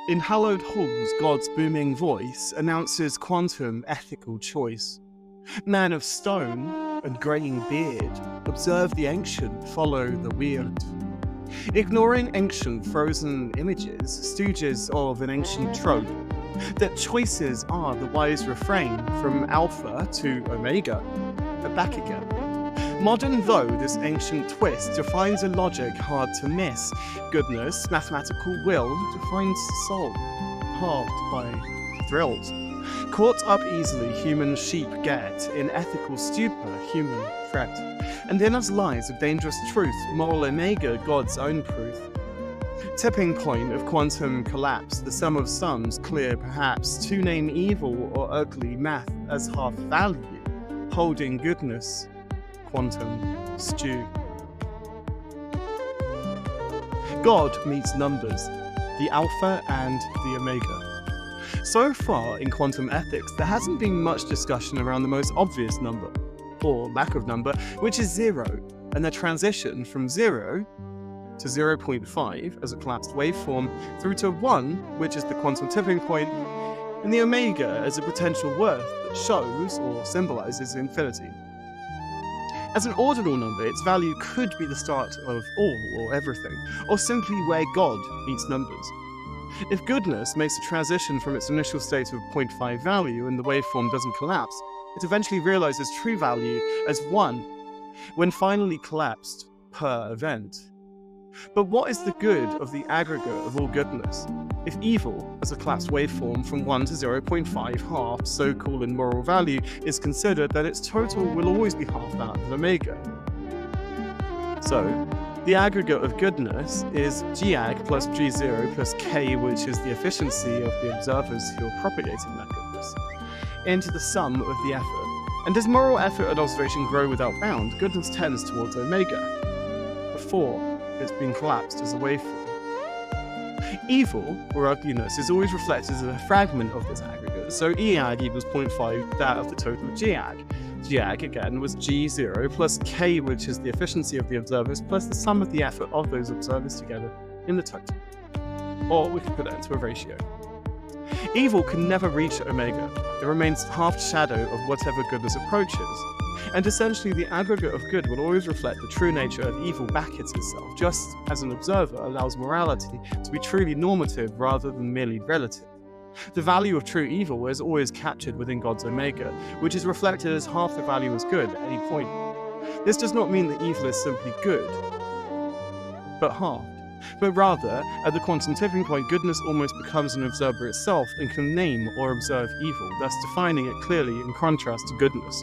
In hallowed halls, God's booming voice announces quantum ethical choice. Man of stone and greying beard, observe the ancient, follow the wyrd. Ignoring ancient frozen images, stooges of an ancient trope, that choices are the wise refrain from alpha to omega, but back again. Modern though this ancient twist defines a logic hard to miss. Goodness, mathematical will, defines soul, halved by thrills. Caught up easily human sheep get, in ethical stupor human fret. And in us lies a dangerous truth, moral omega, God's own proof. Tipping point of quantum collapse, the sum of sums clear perhaps, to name evil or ugly math as half value, holding goodness, quantum stew. God meets numbers, the alpha and the omega. So far in quantum ethics, there hasn't been much discussion around the most obvious number, or lack of number, which is 0, and the transition from 0 to 0.5 as a collapsed waveform, through to 1, which is the quantum tipping point, and the omega as a potential worth that shows or symbolizes infinity. As an ordinal number, its value could be the start of all or everything, or simply where God meets numbers. If goodness makes a transition from its initial state of 0.5 value and the waveform doesn't collapse, it eventually realizes true value as 1, when finally collapsed per event. But what is the good of the aggregate of all goodness? If evil, as a collapsed waveform from 1 to 0.5 half so-called in moral value, is considered, then its total will always be half that of omega. So, the aggregate of goodness is gag plus g0 plus k, which is the efficiency of the observers who are propagating that goodness, into the sum of the effort. And as moral effort and observation grow without bound, goodness tends towards omega, before it's been collapsed as a waveform. Evil, or ugliness, is always reflected as a fragment of this aggregate, so eag equals 0.5 that of the total of gag. Gag, again, was g0 plus k, which is the efficiency of the observers, plus the sum of the effort of those observers together in the total. Or we can put that into a ratio. Evil can never reach omega. It remains half shadow of whatever goodness approaches. And essentially, the aggregate of good will always reflect the true nature of evil back at itself, just as an observer allows morality to be truly normative rather than merely relative. The value of true evil is always captured within God's omega, which is reflected as half the value as good at any point. This does not mean that evil is simply good, but halved. But rather, at the quantum tipping point, goodness almost becomes an observer itself and can name or observe evil, thus defining it clearly in contrast to goodness.